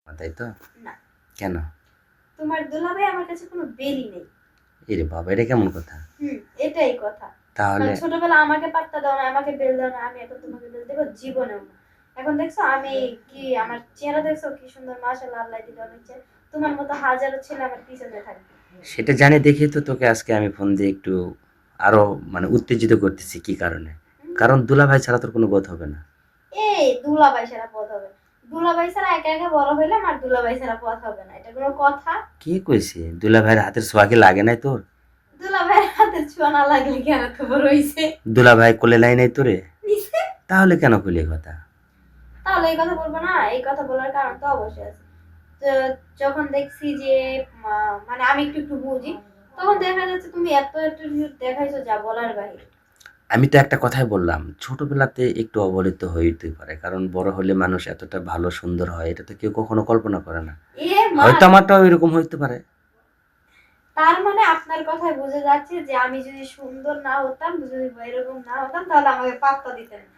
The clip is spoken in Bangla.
তাই তো? না। কেন? তোমার দুলাভাই আমার কাছে কোনো বেলই নেই। এরে বাবা, এটা কেমন কথা? এটাই কথা। তাহলে ছোটবেলা আমাকে পাত্তা দাও না, আমাকে বেল দাও না, আমি এখন তোমাকে বেল দেবো? জীবনেও না। এখন দেখছো আমি কি, আমার চেহারা দেখছো কি সুন্দর, মাশাআল্লাহ, আল্লাহ দিলে অনেক চেহারা। তোমার মতো হাজারো ছেলে আমার পিছনে থাকবে। সেটা জানি দেখেই তো তোকে আজকে আমি ফোন দিয়ে একটু আরো মানে উত্তেজিত করতেছি। কি কারণে? কারণ দুলাভাই ছাড়া তোর কোনো গত হবে না। এই দুলাভাই ছাড়া পথ হবে? দুলাভাই ছাড়া একা একা বড় হইলাম, আর দুলাভাই ছাড়া পথ হবে না, এটা কোনো কথা? কে কইছে? দুলাভাইয়ের হাতের ছোঁয়া কি লাগে নাই তোর? দুলাভাইয়ের হাতে ছোঁয়া না লাগলে কেন তো বড় হইছে? দুলাভাই কোলে লাই নাই তোরে? নিছে। তাহলে কেন কইলি এই কথা? তাহলে এই কথা বলবো না? এই কথা বলার কারণ তো অবশ্যই আছে। তো যখন দেখছি যে মানে আমি একটু একটু বুঝি, তখন দেখা যাচ্ছে তুমি এত এত দেখাইছো যা বলার বাইরে। আমি তো একটা কথাই বললাম, ছোটবেলাতে একটু অবহেলিত হইতেই পারে, কারণ বড় হলে মানুষ এতটা ভালো সুন্দর হয় এটা তো কেউ কখনো কল্পনা করে না। এ মা, হয়তো আমারটাও এরকম হইতে পারে। তার মানে আপনার কথায় বোঝা যাচ্ছে যে আমি যদি সুন্দর না হতাম, যদি এরকম না হতাম, তাহলে আমাকে পাত্তা দিতেন না।